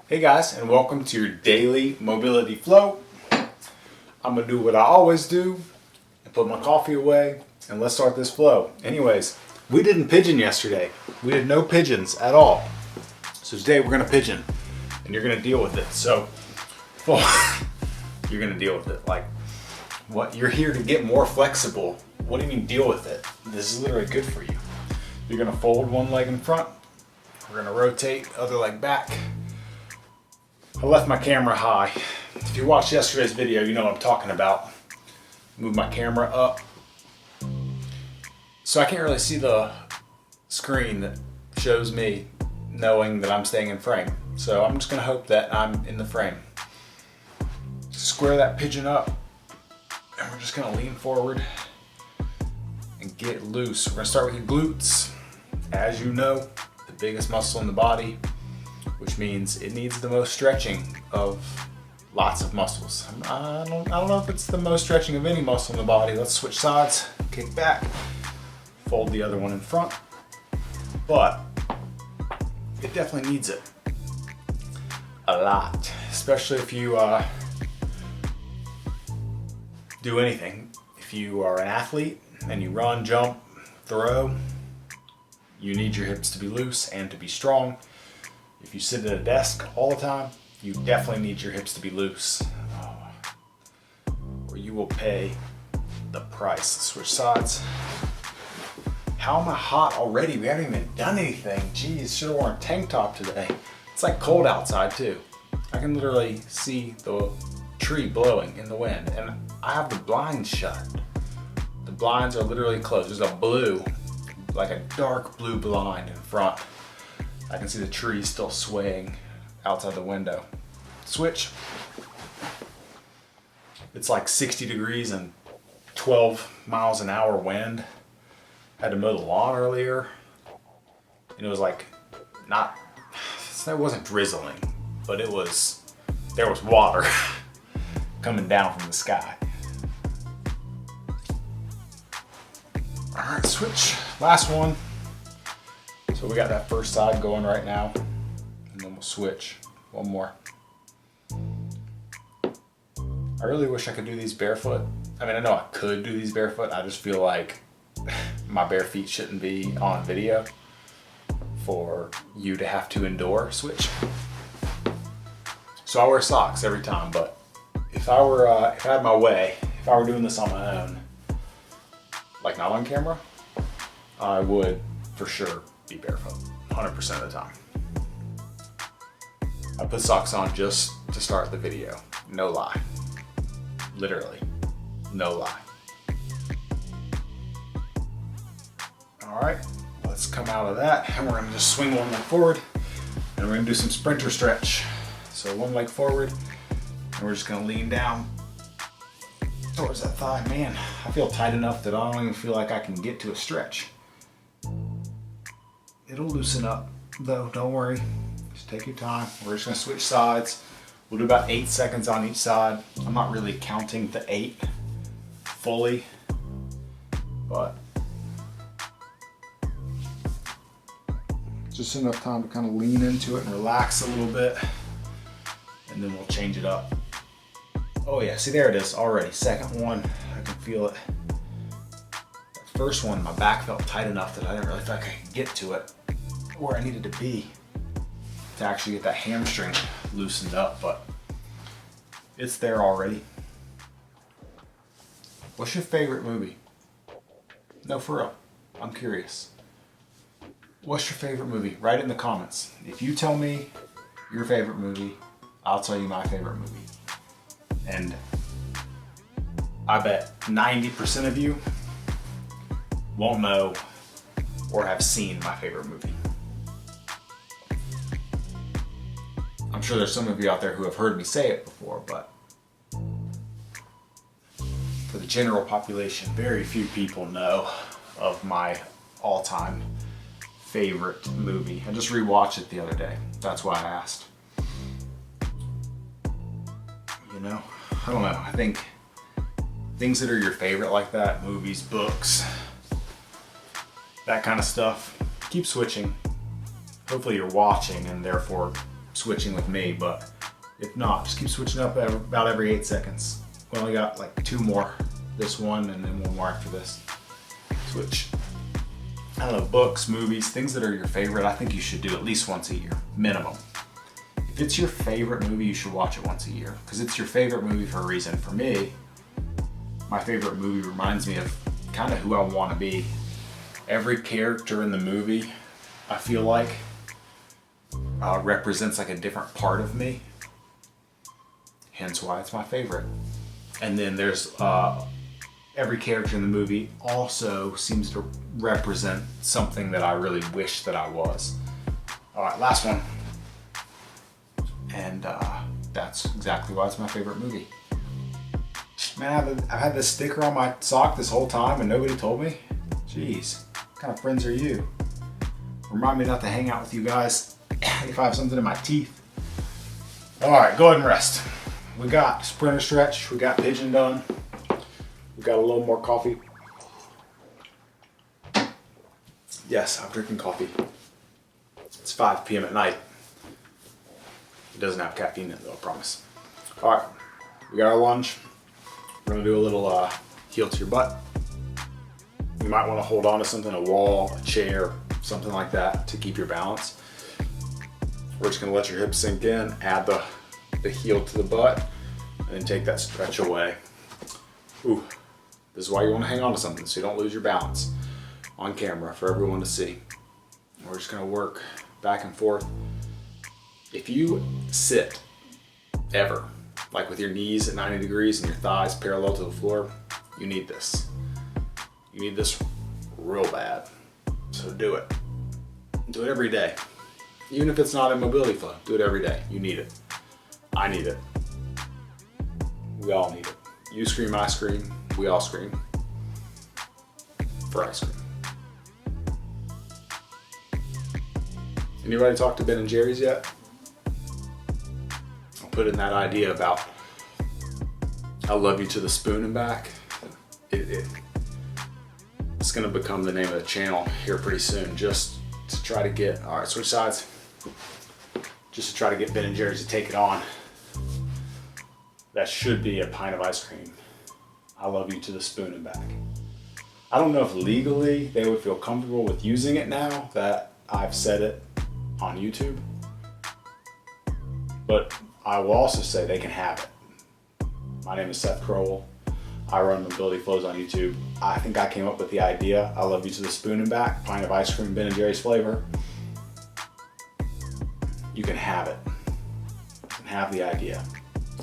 Hey guys, and welcome to your daily mobility flow. I'm gonna do what I always do and put my coffee away, and let's start this flow. Anyways, we didn't pigeon yesterday. We did no pigeons at all. So today we're gonna pigeon, and you're gonna deal with it. So, well, you're gonna deal with it. Like, what? You're here to get more flexible. What do you mean deal with it? This is literally good for you. You're gonna fold one leg in front. We're gonna rotate other leg back. I left my camera high. If you watched yesterday's video, you know what I'm talking about. Move my camera up. So I can't really see the screen that shows me knowing that I'm staying in frame. So I'm just gonna hope that I'm in the frame. Square that pigeon up, and we're just gonna lean forward and get loose. We're gonna start with your glutes. As you know, the biggest muscle in the body, which means it needs the most stretching of lots of muscles. I don't know if it's the most stretching of any muscle in the body. Let's switch sides, kick back, fold the other one in front, but it definitely needs it a lot, especially if you do anything. If you are an athlete and you run, jump, throw, you need your hips to be loose and to be strong. If you sit at a desk all the time, you definitely need your hips to be loose, or you will pay the price. Switch sides. How am I hot already? We haven't even done anything. Jeez, should have worn a tank top today. It's like cold outside too. I can literally see the tree blowing in the wind, and I have the blinds shut. The blinds are literally closed. There's a blue, like a dark blue blind in front. I can see the trees still swaying outside the window. Switch. It's like 60 degrees and 12 miles an hour wind. Had to mow the lawn earlier, and it was like it wasn't drizzling, but there was water coming down from the sky. All right, switch. Last one. So we got that first side going right now, and then we'll switch. One more. I really wish I could do these barefoot. I mean, I know I could do these barefoot. I just feel like my bare feet shouldn't be on video for you to have to endure. Switch. So I wear socks every time, but if I had my way, if I were doing this on my own, like not on camera, I would for sure be barefoot 100% of the time. I put socks on just to start the video. No lie. Literally. No lie. All right, let's come out of that, and we're gonna just swing one leg forward, and we're gonna do some sprinter stretch. So one leg forward, and we're just gonna lean down towards that thigh. Man, I feel tight enough that I don't even feel like I can get to a stretch. It'll loosen up though, don't worry. Just take your time. We're just gonna switch sides. We'll do about 8 seconds on each side. I'm not really counting the 8 fully, but just enough time to kind of lean into it and relax a little bit, and then we'll change it up. Oh yeah, see there it is already. Second one, I can feel it. That first one, my back felt tight enough that I didn't really feel like I could get to it where I needed to be to actually get that hamstring loosened up, but it's there already. What's your favorite movie? No, for real, I'm curious. What's your favorite movie? Write it in the comments. If you tell me your favorite movie, I'll tell you my favorite movie. And I bet 90% of you won't know or have seen my favorite movie. I'm sure there's some of you out there who have heard me say it before, but for the general population, very few people know of my all-time favorite movie. I just rewatched it the other day. That's why I asked. You know, I don't know. I think things that are your favorite like that, movies, books, that kind of stuff, keep switching. Hopefully you're watching and therefore switching with me, but if not, just keep switching up about every 8 seconds. We only got like 2 more. This one and then 1 more after this. Switch. I don't know, books, movies, things that are your favorite, I think you should do at least once a year, minimum. If it's your favorite movie, you should watch it once a year, because it's your favorite movie for a reason. For me, my favorite movie reminds me of kind of who I want to be. Every character in the movie, I feel like, represents like a different part of me, hence why it's my favorite. And then there's every character in the movie also seems to represent something that I really wish that I was. All right, last one. And that's exactly why it's my favorite movie. Man, I've had this sticker on my sock this whole time and nobody told me. Jeez, what kind of friends are you? Remind me not to hang out with you guys if I have something in my teeth. All right, go ahead and rest. We got sprinter stretch, we got pigeon done. We got a little more coffee. Yes, I'm drinking coffee. It's 5 p.m. at night. It doesn't have caffeine in it though, I promise. All right, we got our lunch. We're gonna do a little heel to your butt. You might wanna hold on to something, a wall, a chair, something like that to keep your balance. We're just gonna let your hips sink in, add the heel to the butt, and then take that stretch away. Ooh. This is why you want to hang on to something so you don't lose your balance on camera for everyone to see. We're just going to work back and forth. If you sit ever, like with your knees at 90 degrees and your thighs parallel to the floor, you need this. You need this real bad. So do it. Do it every day. Even if it's not in mobility flow, do it every day. You need it. I need it. We all need it. You scream, I scream. We all scream for ice cream. Anybody talk to Ben and Jerry's yet? I'll put in that idea about I love you to the spoon and back. It's gonna become the name of the channel here pretty soon, just to try to get, all right, switch sides. Just to try to get Ben and Jerry's to take it on. That should be a pint of ice cream. I love you to the spoon and back. I don't know if legally they would feel comfortable with using it now that I've said it on YouTube, but I will also say they can have it. My name is Seth Crowell. I run Mobility Flows on YouTube. I think I came up with the idea. I love you to the spoon and back, pint of ice cream, Ben and Jerry's flavor. You can have it. You can have the idea.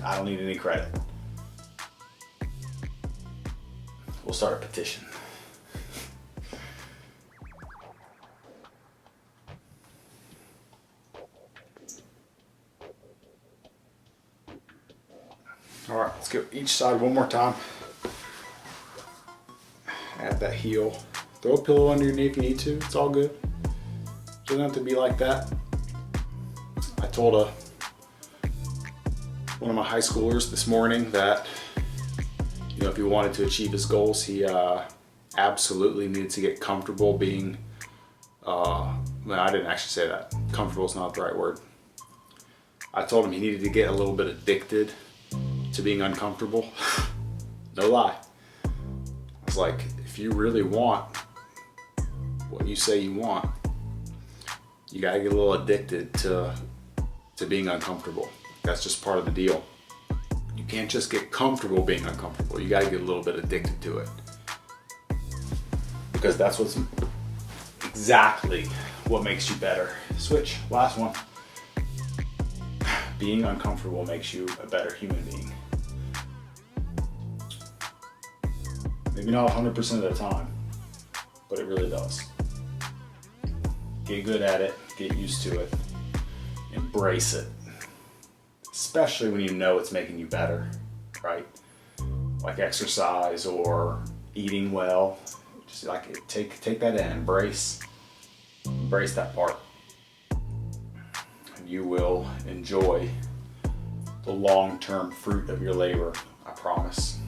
I don't need any credit. We'll start a petition. All right, let's go each side one more time. Add that heel. Throw a pillow under your knee if you need to. It's all good. It doesn't have to be like that. I told one of my high schoolers this morning that, you know, if he wanted to achieve his goals, he absolutely needed to get comfortable being, no, I didn't actually say that. Comfortable is not the right word. I told him he needed to get a little bit addicted to being uncomfortable. No lie. I was like, if you really want what you say you want, you gotta get a little addicted to being uncomfortable. That's just part of the deal. You can't just get comfortable being uncomfortable. You gotta get a little bit addicted to it. Because that's what's exactly what makes you better. Switch, last one. Being uncomfortable makes you a better human being. Maybe not 100% of the time, but it really does. Get good at it, get used to it, embrace it. Especially when you know it's making you better, right? Like exercise or eating well. Just like take that in, embrace that part. And you will enjoy the long-term fruit of your labor, I promise.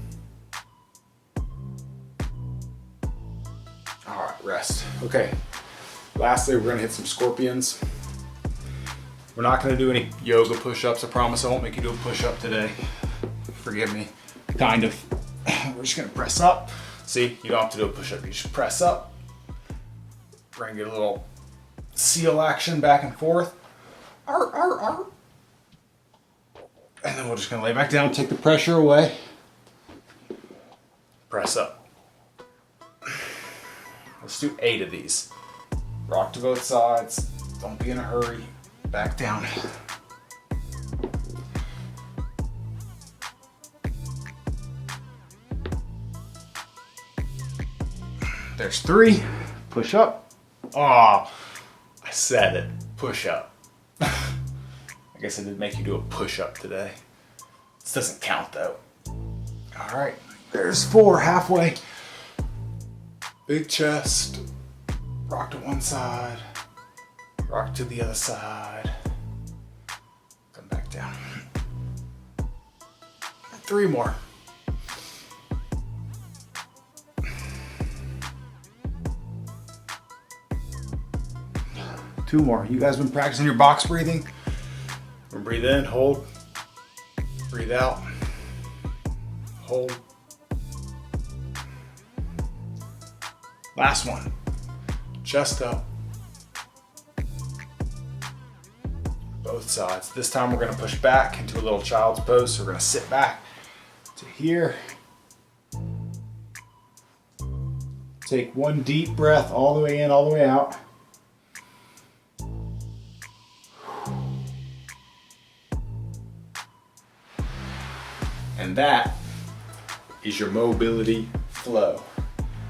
All right, rest. Okay, lastly, we're gonna hit some scorpions. We're not gonna do any yoga push-ups. I promise I won't make you do a push-up today. Forgive me, kind of. We're just gonna press up. See, you don't have to do a push-up. You just press up. We're gonna get a little seal action back and forth. Arr, arr, arr. And then we're just gonna lay back down, take the pressure away. Press up. Let's do 8 of these. Rock to both sides. Don't be in a hurry. Back down. There's 3. Push up. Oh, I said it. Push up. I guess I did make you do a push up today. This doesn't count though. All right, there's 4 halfway. Big chest. Rock to one side. Rock to the other side. Come back down. 3 more. 2 more. You guys been practicing your box breathing? Breathe in, hold. Breathe out. Hold. Last one. Chest up. Both sides. This time we're gonna push back into a little child's pose. So we're gonna sit back to here. Take 1 deep breath all the way in, all the way out. And that is your mobility flow.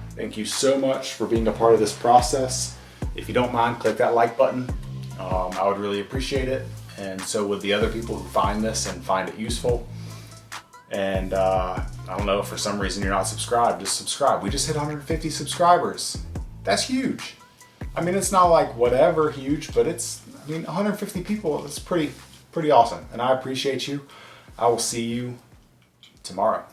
Thank you so much for being a part of this process. If you don't mind, click that like button. I would really appreciate it. And so would the other people who find this and find it useful. And I don't know, if for some reason you're not subscribed, just subscribe. We just hit 150 subscribers. That's huge. I mean, it's not like whatever huge, but it's, I mean, 150 people, it's pretty awesome. And I appreciate you. I will see you tomorrow.